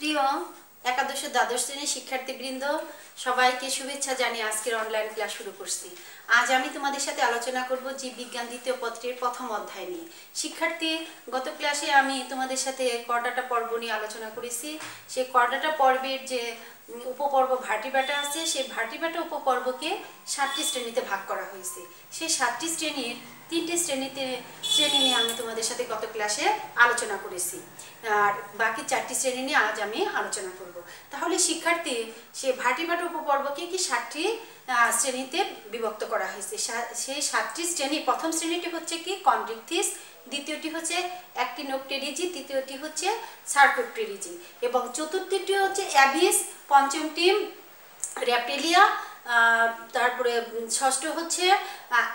প্রিয় একাদশ ও দ্বাদশ শ্রেণীর শিক্ষার্থীবৃন্দ, সবাইকে শুভেচ্ছা জানিয়ে আজকের অনলাইন ক্লাস শুরু করছি। আজ আমি তোমাদের সাথে আলোচনা করব জীববিজ্ঞান দ্বিতীয় পত্রের প্রথম অধ্যায় নিয়ে। শিক্ষার্থী, গত ক্লাসে আমি তোমাদের সাথে করডাটা পর্ব নিয়ে আলোচনা করেছি। সেই করডাটা পর্বের যে উপপর্ব ভার্টিব্রাটা আছে, সেই ভার্টিব্রাটা উপপর্বকে 7টি শ্রেণীতে ভাগ করা হয়েছে। সেই 7টি শ্রেণীর 3টে শ্রেণী নিয়ে আমি তোমাদের সাথে গত ক্লাসে আলোচনা করেছি, আর বাকি 4টি শ্রেণী নিয়ে আজ আমি আলোচনা করব। তাহলে শিক্ষার্থী, সেই ভার্টিব্রাটা উপপর্বকে কি 7টি শ্রেণীতে বিভক্ত করা হয়েছে। সেই 7টি শ্রেণী, প্রথম শ্রেণীটি হচ্ছে কি কন্ড্রিকথিস, দ্বিতীয়টি হচ্ছে অ্যাক্টিনোপটেরিজি, তৃতীয়টি হচ্ছে সার্কোপটেরিজি এবং চতুর্থটি হচ্ছে অ্যাভিস, পঞ্চমটি রেপ্টিলিয়া, তারপরে ষষ্ঠ হচ্ছে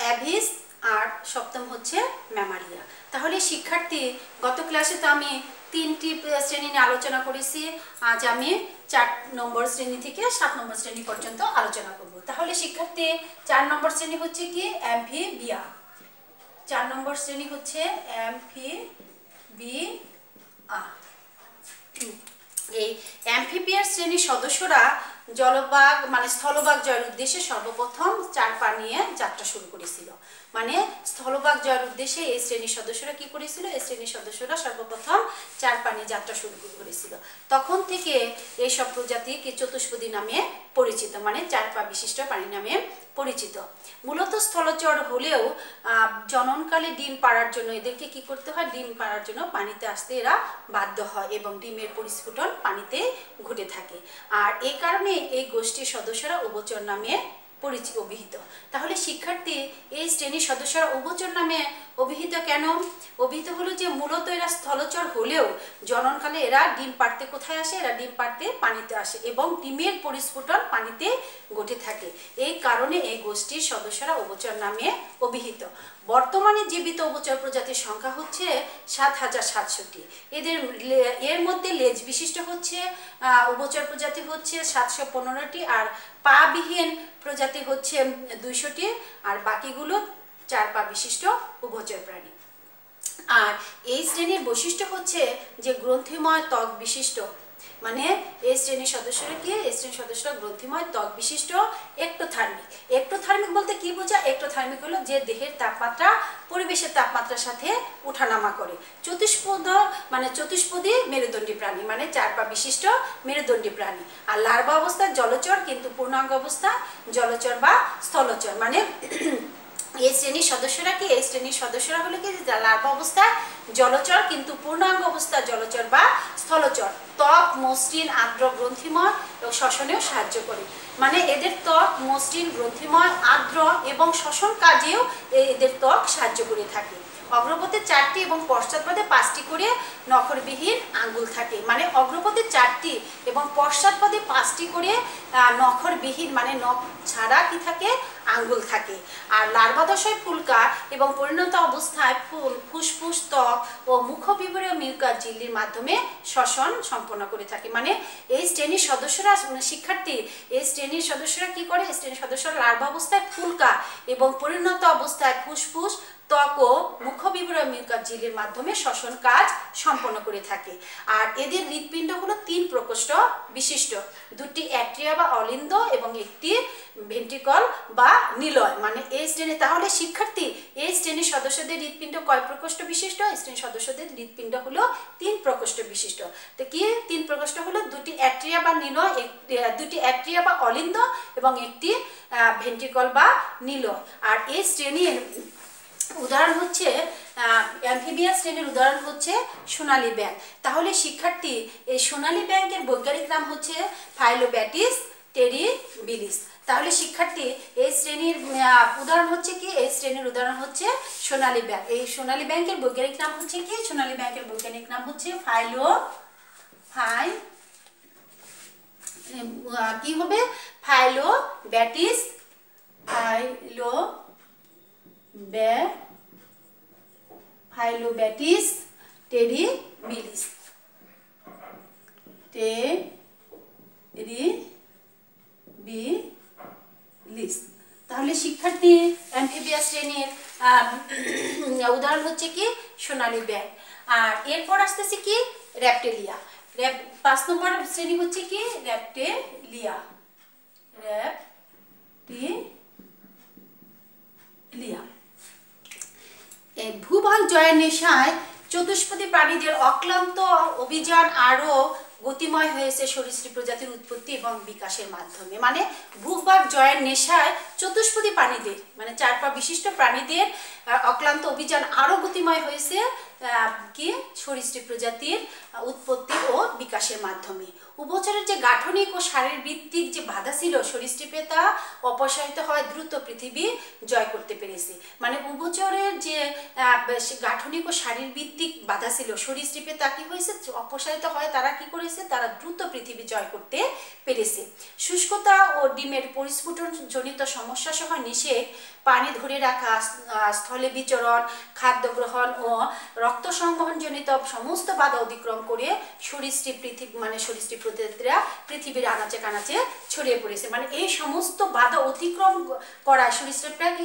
অ্যাভিস আর সপ্তম হচ্ছে ম্যামালিয়া। তাহলে শিক্ষার্থী, গত ক্লাসে তো আমি 3টি শ্রেণী নিয়ে আলোচনা করেছি। আজ আমি 4 নম্বর শ্রেণী থেকে 7 নম্বর শ্রেণী পর্যন্ত আলোচনা করব। তাহলে শিক্ষার্থী, 4 নম্বর শ্রেণী হচ্ছে কি অ্যামফিবিয়া। 4 নম্বর শ্রেণী হচ্ছে অ্যামফিবিয়া। এই অ্যামফিবিয়ার শ্রেণীর সদস্যরা জলভাগ মানে স্থলভাগ জয়ের উদ্দেশ্যে সর্বপ্রথম 4 পা নিয়ে যাত্রা শুরু করেছিল। মানে স্থলভাগ জয়ের উদ্দেশ্যে এই শ্রেণীর সদস্যরা কি করেছিল? এই শ্রেণীর সদস্যরা সর্বপ্রথম 4 পা নিয়ে যাত্রা শুরু করেছিল। তখন থেকে এইসব প্রজাতি চতুষ্পদী নামে পরিচিত, মানে 4 পা বিশিষ্ট প্রাণী নামে পরিচিত। মূলত স্থলচর হলেও জননকালে ডিম পাড়ার জন্য এদেরকে কি করতে হয়? ডিম পাড়ার জন্য পানিতে আসতে এরা বাধ্য হয় এবং ডিমের পরিস্ফুটন পানিতে ঘটে থাকে। আর এই কারণে এই গোষ্ঠীর সদস্যরা উভচর নামে অভিহিত। তাহলে শিক্ষার্থী, এই শ্রেণীর সদস্যরা উভচর নামে অভিহিত কেন? অভিহিত হলো যে মূলত এরা স্থলচর হলেও জননকালে এরা ডিম পাড়তে কোথায় আসে? এরা ডিম পাড়তে পানিতে আসে এবং ডিমের পরিস্ফুটন পানিতে ঘটে থাকে। এই কারণে এই গোষ্ঠীর সদস্যরা উভচর নামে অভিহিত। বর্তমানে জীবিত উভচর প্রজাতির সংখ্যা হচ্ছে ৭,৭০০টি। এর মধ্যে লেজ বিশিষ্ট হচ্ছে উভচর প্রজাতি হচ্ছে ৭15টি, আর পা বিহীন প্রজাতি হচ্ছে 200টি, আর বাকিগুলো 4 পা বিশিষ্ট উভচর প্রাণী। আর এই শ্রেণীর বৈশিষ্ট্য হচ্ছে যে গ্রন্থিময় ত্বক বিশিষ্ট। মানে এই শ্রেণীর সদস্যরা কি? এই শ্রেণীর সদস্যরা গ্রন্থিময় ত্বক বিশিষ্ট এক্টোথার্মিক। এক্টোথার্মিক বলতে কি বোঝায়? এক্টোথার্মিক হলো যে দেহের তাপমাত্রা পরিবেশের তাপমাত্রার সাথে ওঠানামা করে। চতুষ্পদী মেরুদণ্ডী প্রাণী, মানে 4 পা বিশিষ্ট মেরুদণ্ডী প্রাণী। আর লার্ভা অবস্থায় জলচর, কিন্তু পূর্ণাঙ্গ অবস্থায় জলচর বা স্থলচর। মানে এই শ্রেণীর সদস্যরা কি? এই শ্রেণীর সদস্যরা হলো কি লার্ভা অবস্থায় জলচর, কিন্তু পূর্ণাঙ্গ অবস্থায় জলচর বা স্থলচর। ত্বক মসৃণ, আর্দ্র, গ্রন্থিময় এবং শ্বসনেও সাহায্য করে। মানে এদের ত্বক মসৃণ, গ্রন্থিময়, আর্দ্র এবং শ্বসন কাজেও এদের ত্বক সাহায্য করে থাকে। অগ্রপথে 4টি এবং পশ্চাৎপদে 5টি করে নখরবিহীন আঙ্গুল থাকে। মানে অগ্রপথে 4টি এবং পশ্চাৎপদে 5টি করে নখরবিহীন, মানে নখ ছাড়া কি থাকে? আঙ্গুল থাকে। আর লার্ভাদশায় ফুলকা এবং পরিণত অবস্থায় ফুসফুস, ত্বক ও মুখবিবরীয় মিউকাস ঝিল্লির মাধ্যমে শ্বসন সম্পন্ন করে থাকে। মানে এই শ্রেণীর সদস্যরা, শিক্ষার্থী, এই শ্রেণীর সদস্যরা কি করে? এই শ্রেণীর সদস্যরা লার্ভা অবস্থায় ফুলকা এবং পরিণত অবস্থায় ফুসফুস, ত্বক ও মুখবিবরীয় মিউকাস ঝিল্লির মাধ্যমে শ্বসন কাজ সম্পন্ন করে থাকে। আর এদের হৃৎপিণ্ড হলো 3 প্রকোষ্ঠ বিশিষ্ট, 2টি অ্যাট্রিয়া বা অলিন্দ এবং একটি ভেন্ট্রিকল বা নিলয়। মানে এই শ্রেণী, তাহলে শিক্ষার্থী, এই শ্রেণীর সদস্যদের হৃৎপিণ্ড কয় প্রকোষ্ঠ বিশিষ্ট? এই শ্রেণীর সদস্যদের হৃৎপিণ্ড হলো 3 প্রকোষ্ঠ বিশিষ্ট। তো কি 3 প্রকোষ্ঠ হলো? 2টি অ্যাট্রিয়া বা নিলয়, 2টি অ্যাট্রিয়া বা অলিন্দ এবং একটি ভেন্ট্রিকল বা নিলয়। আর এই শ্রেণীর উদাহরণ হচ্ছে অ্যামফিবিয়া শ্রেণীর উদাহরণ হচ্ছে সোনালী ব্যাঙ। তাহলে শিক্ষার্থী, এই সোনালী ব্যাঙের বৈজ্ঞানিক নাম হচ্ছে ফাইলোব্যাটিস টেরিবিলিস। তাহলে শিক্ষার্থী, এই শ্রেণীর উদাহরণ হচ্ছে কি? এই শ্রেণীর উদাহরণ হচ্ছে সোনালী ব্যাঙ। এই সোনালী ব্যাঙের বৈজ্ঞানিক নাম হচ্ছে কি? সোনালী ব্যাঙের বৈজ্ঞানিক নাম হচ্ছে ফাইলোব্যাটিস ফাইলোব্যাটিস টেরিবিলিস। তাহলে শিক্ষার্থী, অ্যামফিবিয়া শ্রেণীর উদাহরণ হচ্ছে কি? সোনালী ব্যাঙ। আর এরপর আসতেছে কি? রেপ্টিলিয়া। 5 নম্বর শ্রেণী হচ্ছে কি র্যাপ্টেলিয়া। ভূভাগ জয়ের নেশায় চতুষ্পদী প্রাণীদের অক্লান্ত অভিযান আরো গতিময় হয়েছে সরীসৃপ প্রজাতির উৎপত্তি এবং বিকাশের মাধ্যমে। মানে ভূভাগ জয়ের নেশায় চতুষ্পদী প্রাণীদের মানে 4 পা বিশিষ্ট প্রাণীদের অক্লান্ত অভিযান আরো গতিময় হয়েছে কি সরীসৃপ প্রজাতির উৎপত্তি ও বিকাশের মাধ্যমে। উভচরের যে গাঠনিক ও শারীরবৃত্তিক যে বাধা ছিল সরীসৃপে তা অপসারিত হয় দ্রুত পৃথিবী জয় করতে পেরেছে। মানে উভচরের যে গাঠনিক ও শারীরবৃত্তিক বাধা ছিল সরীসৃপে তা কি হয়েছে অপসারিত হয়, তারা কি করেছে তারা দ্রুত পৃথিবী জয় করতে পেরেছে। শুষ্কতা ও ডিমের পরিস্ফুটন জনিত সমস্যা সহ নিষেক, পানি ধরে রাখা, স্থলে বিচরণ, খাদ্য গ্রহণ ও রক্ত সংবহন জনিত সমস্ত বাধা অতিক্রম করে সরীসৃপ সরীসৃপ প্রজাতিরা পৃথিবীর আনাচে কানাচে ছড়িয়ে পড়েছে। মানে এই সমস্ত বাধা অতিক্রম করায় সরীসৃপরা কি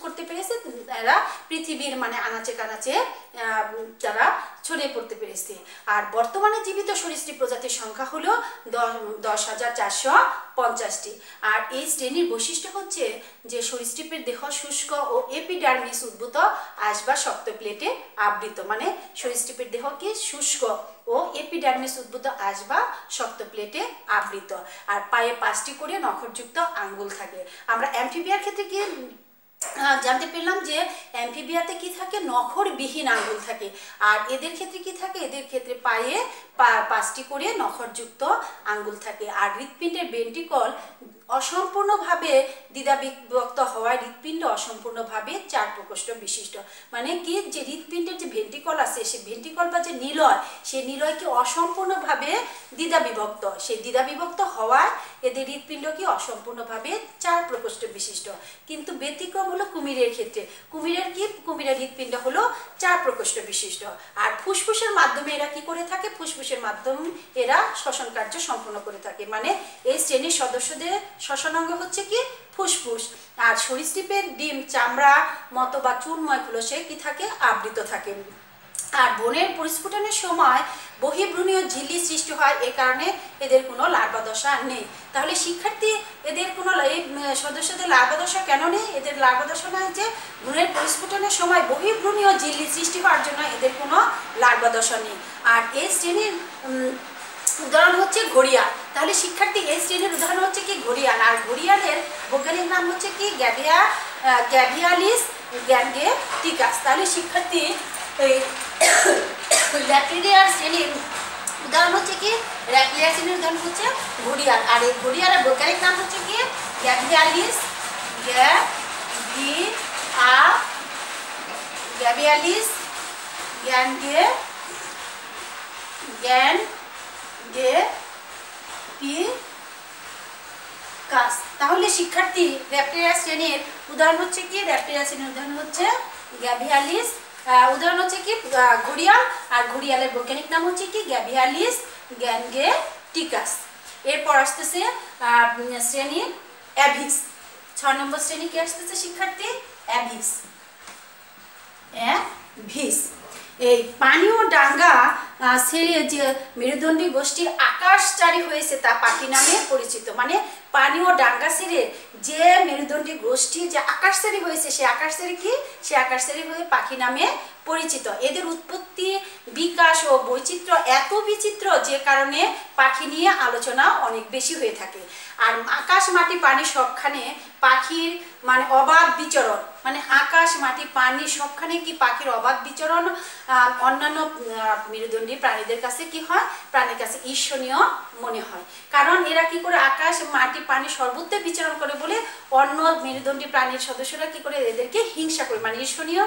করতে পেরেছে, তারা পৃথিবীর আনাচে কানাচে তারা ছড়িয়ে পড়তে পেরেছে। আর বর্তমানে জীবিত সরীসৃপ প্রজাতির সংখ্যা হলো 10,450টি। আর এই শ্রেণীর বৈশিষ্ট্য হচ্ছে যে সরীসৃপের দেহ শুষ্ক ও এপিডার্মিস উদ্ভূত আঁশ বা শক্ত প্লেটে আবৃত। মানে সরীসৃপের দেহ কি শুষ্ক ও এপিডার্মিস উদ্ভূত আঁশ বা শক্ত প্লেটে আবৃত। আর পায়ে 5টি করে নখরযুক্ত আঙ্গুল থাকে। আমরা অ্যামফিবিয়ার ক্ষেত্রে কি জানতে পেলাম যে অ্যামফিবিয়াতে কি থাকে নখরবিহীন আঙ্গুল থাকে, আর এদের ক্ষেত্রে কি থাকে, এদের ক্ষেত্রে পায়ে 5টি করে নখরযুক্ত আঙ্গুল থাকে। আর হৃৎপিণ্ডের ভেন্ট্রিকল অসম্পূর্ণভাবে দ্বিধাবিভক্ত হওয়ায় হৃৎপিণ্ড অসম্পূর্ণভাবে 4 প্রকোষ্ঠ বিশিষ্ট। মানে কি যে হৃৎপিণ্ডের যে ভেন্ট্রিকল আছে সে ভেন্ট্রিকল বা যে নিলয় সেই নিলয় কি অসম্পূর্ণভাবে দ্বিধাবিভক্ত, সেই দ্বিধাবিভক্ত হওয়ায় এদের হৃৎপিণ্ড কি অসম্পূর্ণভাবে 4 প্রকোষ্ঠ বিশিষ্ট। কিন্তু ব্যতিক্রম হলো কুমিরের ক্ষেত্রে, কুমিরের হৃৎপিণ্ড হলো 4 প্রকোষ্ঠ বিশিষ্ট। আর ফুসফুসের মাধ্যমে এরা কি করে থাকে, ফুসফুসের মাধ্যমে এরা শ্বসন কার্য সম্পন্ন করে থাকে। মানে এই শ্রেণীর সদস্যদের শ্বসনাঙ্গ হচ্ছে কি ফুসফুস। আর সরীসৃপের ডিম চামড়া মতো বা চুনময় খোলসে কি থাকে আবৃত থাকে। আর বনের পরিস্ফুটনের সময় বহির্ভ্রূণীয় ঝিল্লি সৃষ্টি হয়, এ কারণে এদের কোনো লার্ভা দশা নেই। তাহলে শিক্ষার্থী এদের কোনো এই সদস্যদের লার্ভা দশা কেন নেই? এদের লার্ভা দশা নয় যে ভ্রূণের পরিস্ফুটনের সময় বহির্ভ্রূণীয় ঝিল্লি সৃষ্টি হওয়ার জন্য এদের কোনো লার্ভা দশা নেই। আর এই শ্রেণীর উদাহরণ হচ্ছে ঘড়িয়াল। তাহলে শিক্ষার্থী এই শ্রেণীর উদাহরণ হচ্ছে কি ঘড়িয়াল। আর ঘড়িয়ালের বৈজ্ঞানিক নাম হচ্ছে কি গ্যাভিয়ালিস গ্যাঙ্গেটিকাস। তাহলে শিক্ষার্থী এই র্যাপ্টিলিয়ার শ্রেণীর উদাহরণ হচ্ছে কি, র্যাপ্টিলিয়ার শ্রেণীর উদাহরণ হচ্ছে ঘড়িয়াল। আর এই ঘড়িয়ালের বৈজ্ঞানিক নাম হচ্ছে কি গ্যাভিয়ালিস গ্যাঙ্গেটিকাস। তাহলে শিক্ষার্থী র্যাপ্টিলিয়ার শ্রেণীর উদাহরণ হচ্ছে কি, র্যাপ্টিলিয়ার শ্রেণীর উদাহরণ হচ্ছে গ্যাভিয়ালিস, উদাহরণ হচ্ছে কি ঘড়িয়াল। আর ঘড়িয়ালের বৈজ্ঞানিক নাম হচ্ছে কি গ্যাভিয়ালিস গ্যাঙ্গেটিকাস। এরপর আসতেছে শ্রেণী অ্যাভিস। 6 নম্বর শ্রেণী কি আসতেছে শিক্ষার্থী অ্যাভিস। এই পানি ও ডাঙ্গা ছেড়ে যে মেরুদণ্ডী গোষ্ঠী আকাশচারী হয়েছে তা পাখি নামে পরিচিত। মানে পানি ও ডাঙ্গা ছেড়ে যে মেরুদণ্ডী গোষ্ঠী যে আকাশচারী হয়েছে সে আকাশচারী কি, সে আকাশচারী হয়ে পাখি নামে পরিচিত। এদের উৎপত্তি, বিকাশ ও বৈচিত্র্য এত বিচিত্র যে কারণে পাখি নিয়ে আলোচনা অনেক বেশি হয়ে থাকে। আর আকাশ মাটি পানি সবখানে পাখির অবাধ বিচরণ, মানে আকাশ মাটি পানি সবখানে কি পাখির অবাধ বিচরণ অন্যান্য মেরুদণ্ডী প্রাণীদের কাছে কি হয়, প্রাণীর কাছে ঈর্ষণীয় মনে হয়। কারণ এরা কি করে আকাশ মাটি পানি সর্বত্র বিচরণ করে বলে অন্য মেরুদণ্ডী প্রাণীর সদস্যরা কি করে এদেরকে হিংসা করে, ঈর্ষণীয়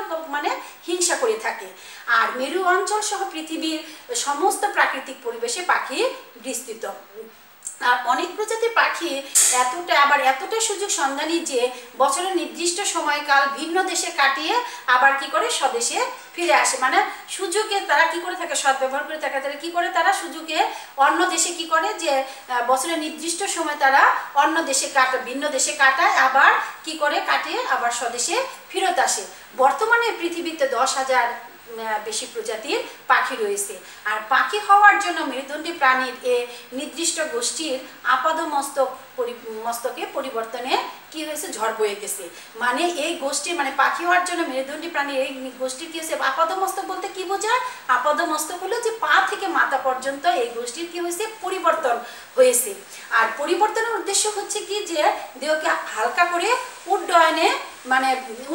হিংসা করে থাকে। আর মেরু অঞ্চল সহ পৃথিবীর সমস্ত প্রাকৃতিক পরিবেশে পাখি বিস্তৃত। আর অনেক প্রজাতির পাখি এতটা সুযোগ সন্ধানী যে বছরের নির্দিষ্ট সময়কাল ভিন্ন দেশে কাটিয়ে আবার কি করে স্বদেশে ফিরে আসে। মানে সুযোগে তারা কি করে থাকে, সদ্ব্যবহার করে থাকে। তারা কি করে, তারা সুযোগে অন্য দেশে কি করে যে বছরের নির্দিষ্ট সময় তারা অন্য দেশে ভিন্ন দেশে কাটায়, আবার কি করে কাটিয়ে আবার স্বদেশে ফেরত আসে। বর্তমানে পৃথিবীতে বেশি প্রজাতির পাখি রয়েছে। আর পাখি হওয়ার জন্য মেরুদণ্ডী প্রাণীর এ নির্দিষ্ট গোষ্ঠীর মস্তকে পরিবর্তনে কি হয়েছে, ঝড় বয়ে গেছে। মানে এই গোষ্ঠীর মানে পাখি হওয়ার জন্য মেরুদণ্ডী প্রাণীর এই গোষ্ঠীর কি হয়েছে, আপাদমস্তক বলতে কি বোঝায়, আপাদমস্তক হলো যে পা থেকে মাথা পর্যন্ত এই গোষ্ঠীর কি হয়েছে, পরিবর্তন হয়েছে। আর পরিবর্তনের উদ্দেশ্য হচ্ছে কি যে দেহকে হালকা করে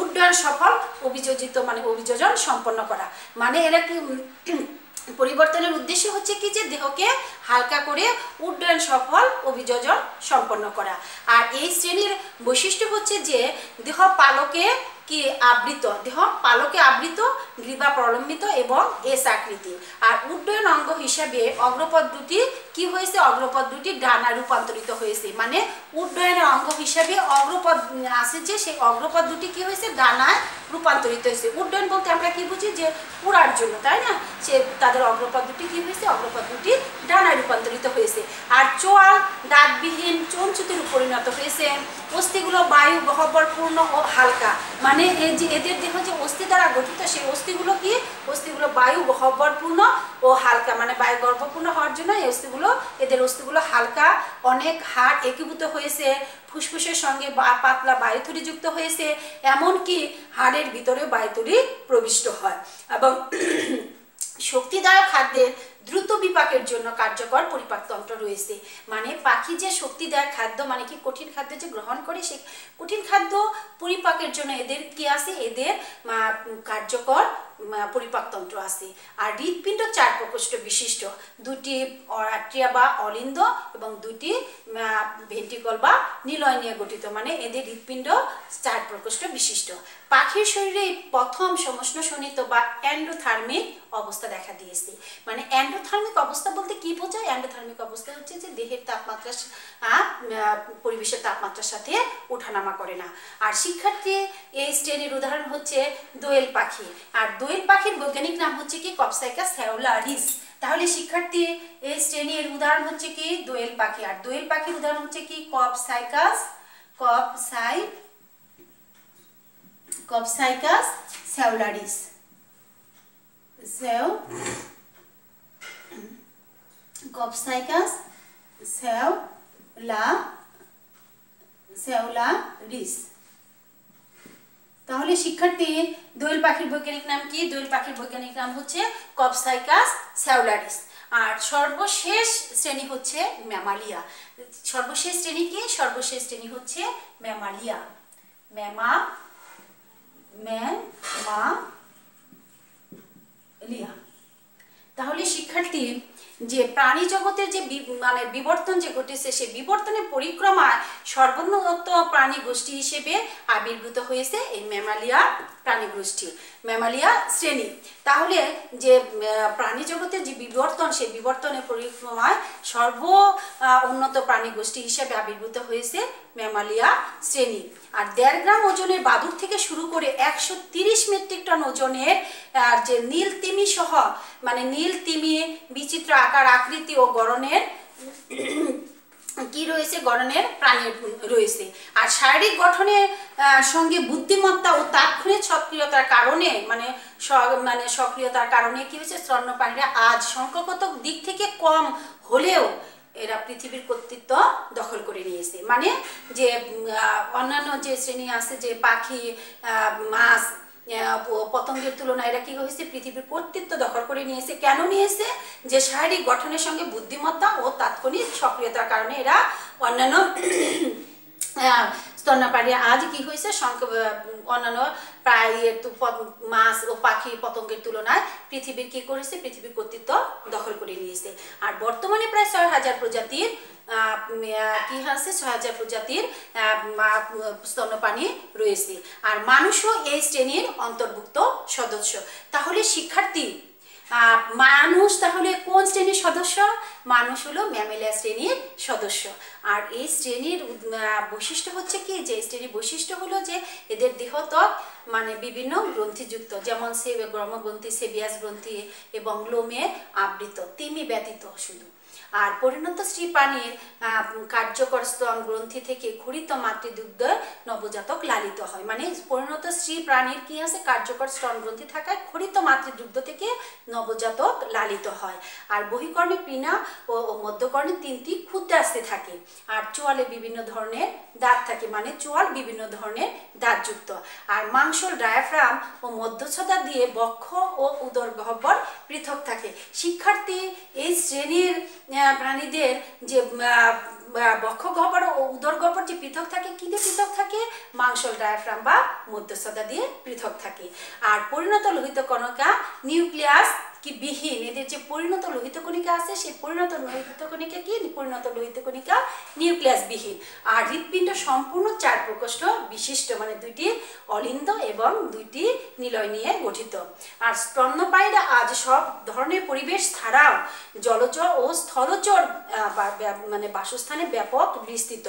উড্ডয়ন সফল অভিযোজন সম্পন্ন করা। মানে এরা কি পরিবর্তনের উদ্দেশ্য হচ্ছে কি যে দেহকে হালকা করে উড্ডয়ন সফল অভিযোজন সম্পন্ন করা। আর এই শ্রেণীর বৈশিষ্ট্য হচ্ছে যে দেহ পালকে আবৃত, গ্রীবা প্রলম্বিত এবং এস আকৃতি। আর উড্ডয়ন অঙ্গ হিসাবে অগ্রপদ দুটি ডানা রূপান্তরিত হয়েছে। মানে উড্ডয়নের অঙ্গ হিসাবে অগ্রপদ আছে যে সেই অগ্রপদ দুটি কি হয়েছে, ডানায় রূপান্তরিত হয়েছে। উড্ডয়ন বলতে আমরা কি বুঝি, যে উড়ার জন্য, তাই না? তাদের অগ্রপদ দুটি কি হয়েছে, অগ্রপদ দুটি ডানায় রূপান্তরিত হয়েছে। আর চোয়াল দাঁতবিহীন চঞ্চুতির পরিণত হয়েছে। অস্থিগুলো বায়ু গহ্বরপূর্ণ ও হালকা। মানে এই যে এদের দেহ যে অস্থি দ্বারা গঠিত, সেই অস্থিগুলো বায়ু গহ্বরপূর্ণ ও হালকা। মানে বায়ু গর্ভপূর্ণ হওয়ার জন্য এদের অস্থিগুলো হালকা। অনেক হাড় একীভূত হয়েছে, ফুসফুসের সঙ্গে পাতলা বায়ুথলি যুক্ত হয়েছে, এমনকি হাড়ের ভিতরে বায়ুথলি প্রবিষ্ট হয়। এবং শক্তিদায়ক খাদ্যের দ্রুত বিপাকের জন্য কার্যকর পরিপাকতন্ত্র রয়েছে। মানে পাখি যে শক্তিদায়ক খাদ্য মানে কি কঠিন খাদ্য যে গ্রহণ করে, সেই কঠিন খাদ্য পরিপাকের জন্য এদের কি আছে, এদের কার্যকর পরিপাকতন্ত্র আছে। আর হৃৎপিণ্ড 4 প্রকোষ্ঠ বিশিষ্ট, 2টি আর্ট্রিয়া বা অলিন্দ এবং 2টি ভেন্ট্রিকল বা নিলয় নিয়ে গঠিত। মানে এদের হৃৎপিণ্ড 4 প্রকোষ্ঠ বিশিষ্ট। পাখির শরীরে প্রথম সমষ্ণশোণিত বা এন্ডোথার্মিক অবস্থা দেখা দিয়েছে। মানে এন্ডোথার্মিক অবস্থা বলতে কি বোঝায়, এন্ডোথার্মিক অবস্থা হচ্ছে যে দেহের তাপমাত্রা পরিবেশের তাপমাত্রার সাথে ওঠানামা করে না। আর শিক্ষার্থী এই শ্রেণীর উদাহরণ হচ্ছে দোয়েল পাখি। আর দোয়েল পাখির বৈজ্ঞানিক নাম হচ্ছে কি, কপসাইকাস সেউলারিস। তাহলে শিক্ষার্থী এই শ্রেণীর উদাহরণ হচ্ছে কি দোয়েল পাখি। আর দোয়েল পাখির উদাহরণ হচ্ছে কি কপসাইকাস সেউলারিস। কপসাইকাস সেউলারিস। তাহলে শিক্ষার্থী দোয়েল পাখির বৈজ্ঞানিক নাম কি, দোয়েল পাখির বৈজ্ঞানিক নাম হচ্ছে কপসাইকাস সেউলারিস। আর সর্বশেষ শ্রেণী হচ্ছে ম্যামালিয়া। সর্বশেষ শ্রেণী কি, সর্বশেষ শ্রেণী হচ্ছে ম্যামালিয়া। তাহলে শিক্ষার্থী যে প্রাণী জগতের যে বিবর্তন যে ঘটেছে, সেই বিবর্তনের পরিক্রমায় সর্বোন্নত প্রাণী গোষ্ঠী হিসেবে আবির্ভূত হয়েছে এই ম্যামালিয়া প্রাণী গোষ্ঠী, ম্যামালিয়া শ্রেণী। তাহলে যে প্রাণী জগতের যে বিবর্তন, সেই বিবর্তনের পরিক্রমায় উন্নত প্রাণী গোষ্ঠী হিসেবে আবির্ভূত হয়েছে ম্যামালিয়া শ্রেণী। আর 1.5 গ্রাম ওজনের বাদুড় থেকে শুরু করে 130 মেট্রিক টন ওজনের যে নীল তিমি সহ, মানে নীল তিমি বিচিত্র আকার আকৃতি ও গড়নের কি রয়েছে, গড়নের প্রাণী রয়েছে। আর শারীরিক গঠনের সঙ্গে বুদ্ধিমত্তা ও তাৎক্ষণিক সক্রিয়তার কারণে সক্রিয়তার কারণে কি হয়েছে, স্তন্যপায়ীরা আজ সংখ্যাগত দিক থেকে কম হলেও এরা পৃথিবীর কর্তৃত্ব দখল করে নিয়েছে। মানে যে অন্যান্য যে শ্রেণী আছে, যে পাখি, মাছ, পতঙ্গের তুলনায় এরা কি হয়েছে, পৃথিবীর কর্তৃত্ব দখল করে নিয়েছে। কেন নিয়েছে, যে শারীরিক গঠনের সঙ্গে বুদ্ধিমত্তা ও তাৎক্ষণিক সক্রিয়তার কারণে এরা অন্যান্য স্তন্যপায়ীরা আজ কি হয়েছে, অন্যান্য প্রায় মাছ ও পাখি পতঙ্গের তুলনায় পৃথিবীর কি করেছে, পৃথিবীর কর্তৃত্ব দখল করে নিয়েছে। আর বর্তমানে প্রায় 6000 প্রজাতির কি আছে, 6000 প্রজাতির স্তন্যপায়ী রয়েছে। আর মানুষও এই শ্রেণীর অন্তর্ভুক্ত সদস্য। তাহলে শিক্ষার্থী মানুষ তাহলে কোন শ্রেণীর সদস্য, মানুষ হলো ম্যামেলিয়া শ্রেণীর সদস্য। আর এই শ্রেণীর বৈশিষ্ট্য হচ্ছে কি, যে শ্রেণীর বৈশিষ্ট্য হলো যে এদের দেহত্বক মানে বিভিন্ন গ্রন্থিযুক্ত, যেমন গ্রমগ্রন্থি, সেবিয়াস গ্রন্থি এবং লোমে আবৃত, তিমি ব্যতীত শুধু। আর পরিণত স্ত্রী প্রাণীর কার্যকর স্তন গ্রন্থি থেকে ক্ষরিত মাতৃদুগ্ধ নবজাতক লালিত হয়। মানে পরিণত স্ত্রী প্রাণীর কি আছে, কার্যকর স্তন গ্রন্থি থাকায় ক্ষরিত মাতৃদুগ্ধ থেকে নবজাতক লালিত হয়। আর বহিকর্ণে পিনা ও মধ্যকর্ণে 3টি ক্ষুদ্রাস্থি থাকে। আর চোয়ালে বিভিন্ন ধরনের দাঁত থাকে, মানে চোয়াল বিভিন্ন ধরনের দাঁতযুক্ত। আর মাংসল ডায়াফ্রাম ও মধ্যচ্ছদা দিয়ে বক্ষ ও উদর গহ্বর পৃথক থাকে। শিক্ষার্থী, এই শ্রেণীর প্রাণীদের যে বক্ষ গহ্বর ও উদর গহ্বর যে পৃথক থাকে, কি দিয়ে পৃথক থাকে? মাংসল ডায়াফ্রাম বা মধ্যচ্ছদা দিয়ে পৃথক থাকে। আর পরিণত লোহিত কণিকা নিউক্লিয়াস কি বিহীন, এদের যে পরিণত লোহিত কণিকা আছে সেই পরিণত লোহিত কণিকা কি? পরিণত লোহিত কণিকা নিউক্লিয়াস বিহীন। আর হৃৎপিণ্ড সম্পূর্ণ 4 প্রকোষ্ঠ বিশিষ্ট, মানে 2টি অলিন্দ এবং 2টি নিলয় নিয়ে গঠিত। আর স্তন্যপায়ীরা আজ সব ধরনের পরিবেশ ছাড়াও জলচর ও স্থলচর মানে বাসস্থানে ব্যাপক বিস্তৃত।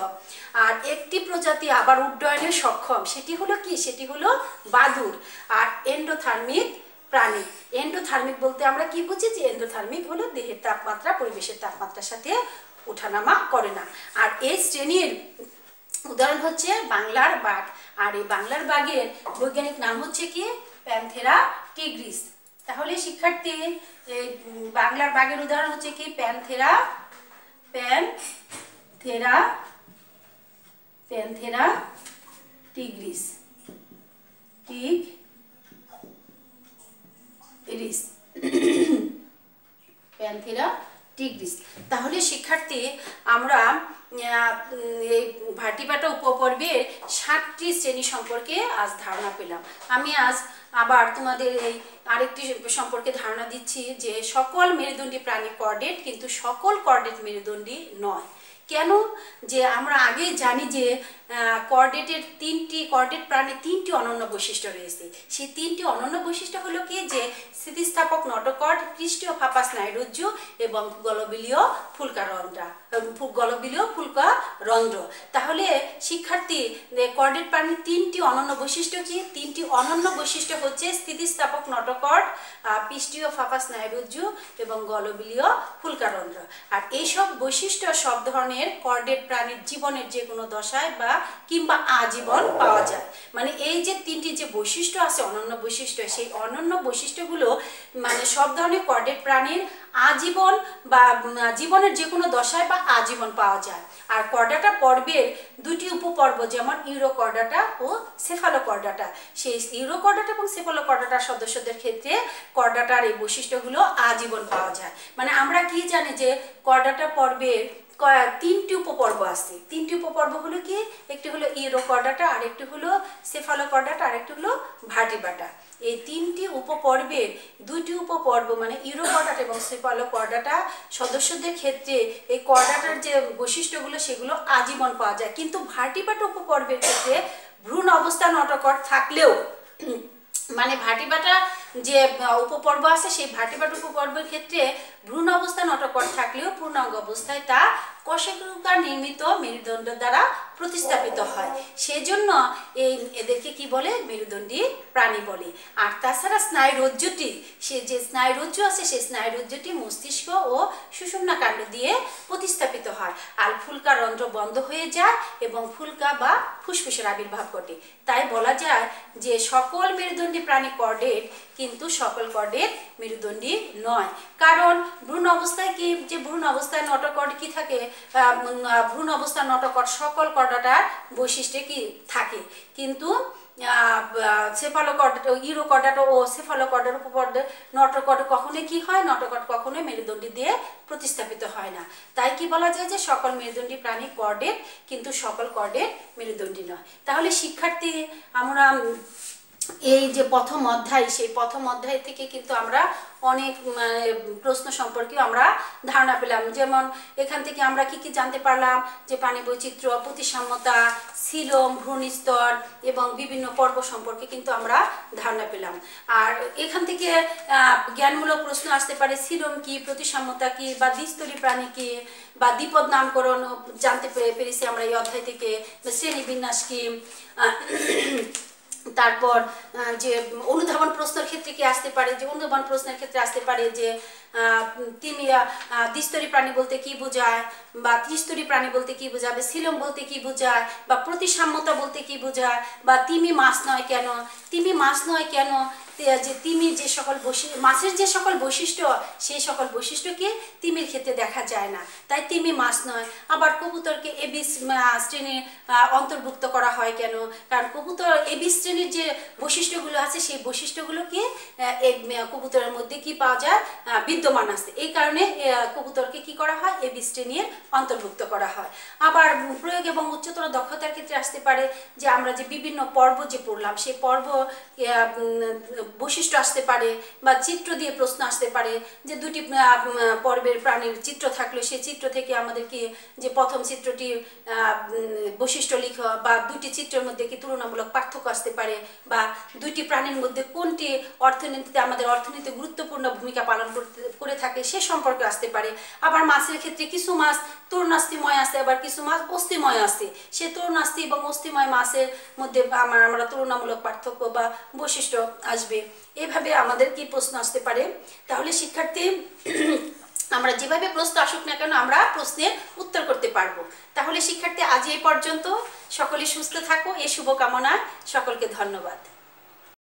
আর একটি প্রজাতি আবার উড্ডয়নে সক্ষম, সেটি হলো কি? সেটি হলো বাদুড়। আর এন্ডোথার্মিক প্রাণী। এন্ডোথার্মিক বলতে আমরা কি বুঝি? যে এন্ডোথার্মিক হলো দেহের তাপমাত্রা পরিবেশের তাপমাত্রার সাথে ওঠানামা করে না। আর এই শ্রেণীর উদাহরণ হচ্ছে বাংলার বাঘ। আর এই বাংলার বাঘের বৈজ্ঞানিক নাম হচ্ছে কি? প্যান্থেরা টিগ্রিস। তাহলে শিক্ষার্থী, বাংলার বাঘের উদাহরণ হচ্ছে কি? প্যান্থেরা টিগ্রিস। প্যান্থেরা টিগ্রিস। তাহলে শিক্ষার্থী, আমরা এই ভার্টিব্রাটা উপপর্বের 7টি শ্রেণী সম্পর্কে আজ ধারণা পেলাম। আমি আজ আবার তোমাদের এই আরেকটি সম্পর্কে ধারণা দিচ্ছি, যে সকল মেরুদণ্ডী প্রাণী কর্ডেট, কিন্তু সকল কর্ডেট মেরুদণ্ডী নয়। কেন? যে আমরা আগেই জানি যে কর্ডেট প্রাণীর 3টি অনন্য বৈশিষ্ট্য রয়েছে। সেই 3টি অনন্য বৈশিষ্ট্য হলো কি? যে স্থিতিস্থাপক নটোকর্ড, পৃষ্ঠীয় ফাঁপা স্নায়ুরজ্জু এবং গলবিলীয় ফুলকা রন্ধ্র। তাহলে শিক্ষার্থী, কর্ডেট প্রাণীর 3টি অনন্য বৈশিষ্ট্য কি? 3টি অনন্য বৈশিষ্ট্য হচ্ছে স্থিতিস্থাপক নটোকর্ড, পৃষ্ঠীয় ফাঁপা স্নায়ুরজ্জু এবং গলবিলীয় ফুলকারন্ধ্র। আর এইসব বৈশিষ্ট্য সব ধরনের কর্ডেট প্রাণীর জীবনের যে কোনো দশায় বা কিংবা আজীবন পাওয়া যায়। মানে এই যে 3টি যে বৈশিষ্ট্য আছে, অনন্য বৈশিষ্ট্য, সেই অনন্য বৈশিষ্ট্যগুলো মানে সব ধরনের কর্ডেট প্রাণীর আজীবন বা জীবনের যে কোনো দশায় বা আজীবন পাওয়া যায়। আর কর্ডাটা পর্বের 2টি উপপর্ব, যেমন ইউরোকর্ডাটা ও সেফালোকর্ডাটা। সেই ইউরোকর্ডাটা এবং সেফালোকর্ডাটা সদস্যদের ক্ষেত্রে কর্ডাটার এই বৈশিষ্ট্যগুলো আজীবন পাওয়া যায়। মানে আমরা কি জানি যে কর্ডাটা পর্বের 3টি উপপর্ব আছে। 3টি উপপর্ব হলো কি? একটি হলো ইউরোকর্ডাটা, আরেকটি হলো সেফালোকর্ডাটা, আরেকটি হলো ভার্টিব্রাটা। এই 3টি উপপর্বের 2টি উপপর্ব মানে ইউরোকর্ডাটা এবং সেফালোকর্ডাটা সদস্যদের ক্ষেত্রে এই কর্ডাটার যে বৈশিষ্ট্যগুলো সেগুলো আজীবন পাওয়া যায়। কিন্তু ভার্টিব্রাটা উপপর্বের ক্ষেত্রে ভ্রূণ অবস্থা নটোকর্ড থাকলেও, মানে ভার্টিব্রাটা যে উপপর্ব আছে সেই ভার্টিব্রাটা উপপর্বের ক্ষেত্রে ভ্রূণ অবস্থা নটোকর্ড থাকলেও পূর্ণাঙ্গ অবস্থায় তা কোষেকার নির্মিত মেরুদণ্ড দ্বারা প্রতিস্থাপিত হয়। সেজন্য এদেরকে কি বলে? মেরুদণ্ডী প্রাণী বলে। আর তাছাড়া স্নায়ুরজ্জুটি, সে যে স্নায়ুরজ্জু আছে সেই স্নায়ুরজ্জুটি মস্তিষ্ক ও সুষুম্না কাণ্ড দিয়ে প্রতিস্থাপিত হয়। আর ফুলকারন্ধ্র বন্ধ হয়ে যায় এবং ফুলকা বা ফুসফুসের আবির্ভাব ঘটে। তাই বলা যায় যে সকল মেরুদণ্ডী প্রাণী কর্ডেট, কিন্তু সকল কর্ডেট মেরুদণ্ডী নয়। কারণ ভ্রূণ অবস্থায় কি, যে ভ্রূণ অবস্থায় নটোকর্ড কি থাকে? ভ্রূণ অবস্থায় নটোকর্ড সকল কর্ডাটার বৈশিষ্ট্যে কি থাকে, কিন্তু সেফালোকর্ডাটা, ইউরোকর্ডাটা ও সেফালোকর্ডার উপপর্বে নটোকর্ড কখনোই কি হয়? নটোকর্ড কখনোই মেরুদণ্ডী দিয়ে প্রতিস্থাপিত হয় না। তাই কি বলা যায় যে সকল মেরুদণ্ডী প্রাণী কর্ডেট, কিন্তু সকল কর্ডেট মেরুদণ্ডী নয়। তাহলে শিক্ষার্থী, আমরা এই যে প্রথম অধ্যায়, সেই প্রথম অধ্যায় থেকে কিন্তু আমরা অনেক প্রশ্ন সম্পর্কে আমরা ধারণা পেলাম। যেমন এখান থেকে আমরা কি কি জানতে পারলাম, যে প্রাণী বৈচিত্র্য, প্রতিসাম্যতা, সিলোম, ভ্রূণস্তর এবং বিভিন্ন পর্ব সম্পর্কে কিন্তু আমরা ধারণা পেলাম। আর এখান থেকে জ্ঞানমূলক প্রশ্ন আসতে পারে, সিলোম কি, প্রতিসাম্যতা কি, বা দ্বিস্তরী প্রাণী কি, বা দ্বিপদ নামকরণ জানতে পেরেছি আমরা এই অধ্যায় থেকে, শ্রেণীবিন্যাস কি। তারপর যে অনুধাবন প্রশ্নের ক্ষেত্রে কি আসতে পারে, যে অনুধাবন প্রশ্নের ক্ষেত্রে আসতে পারে যে তিনি দ্বিস্তরী প্রাণী বলতে কি বোঝায়, বা ত্রিস্তরী প্রাণী বলতে কি বোঝাবে, সিলোম বলতে কি বোঝায়, বা প্রতিসাম্যতা বলতে কি বোঝায়, বা তিমি মাছ নয় কেন, তিমি মাছ নয় কেন, যে তিমি যে সকল মাছের যে সকল বৈশিষ্ট্য, সেই সকল বৈশিষ্ট্যকে তিমির ক্ষেত্রে দেখা যায় না, তাই তিমি মাছ নয়। আবার কবুতরকে এবি শ্রেণীর অন্তর্ভুক্ত করা হয় কেন, কারণ কবুতর এবি শ্রেণীর যে বৈশিষ্ট্যগুলো আছে, সেই বৈশিষ্ট্যগুলোকে কবুতরের মধ্যে কি পাওয়া যায়, বিদ্যমান আছে। এই কারণে কবুতরকে কি করা হয়, এবি শ্রেণীর অন্তর্ভুক্ত করা হয়। আবার প্রয়োগ এবং উচ্চতর দক্ষতার ক্ষেত্রে আসতে পারে, যে আমরা যে বিভিন্ন পর্ব যে পড়লাম, সেই পর্ব বৈশিষ্ট্য আসতে পারে, বা চিত্র দিয়ে প্রশ্ন আসতে পারে, যে দুটি পর্বের প্রাণীর চিত্র থাকলে সেই চিত্র থেকে আমাদেরকে যে প্রথম চিত্রটির বৈশিষ্ট্য লিখো, বা দুটি চিত্রের মধ্যে কি তুলনামূলক পার্থক্য আসতে পারে, বা দুইটি প্রাণীর মধ্যে কোনটি অর্থনীতিতে আমাদের অর্থনীতিতে গুরুত্বপূর্ণ ভূমিকা পালন করে থাকে সে সম্পর্কে আসতে পারে। আবার মাছের ক্ষেত্রে কিছু মাছ তরুণাস্থিময় আছে, আবার কিছু মাছ অস্থিময় আছে, সে তরুণাস্থি এবং অস্থিময় মাছের মধ্যে আমরা তুলনামূলক পার্থক্য বা বৈশিষ্ট্য আসবে। এভাবে আমাদের কি প্রশ্ন আসতে পারে। তাহলে শিক্ষার্থী, আমরা যেভাবে প্রশ্ন আসুক না কেন আমরা প্রশ্নের উত্তর করতে পারবো। তাহলে শিক্ষার্থী, আজ এই পর্যন্ত। সকলে সুস্থ থাকো, এই শুভকামনায় সকলকে ধন্যবাদ।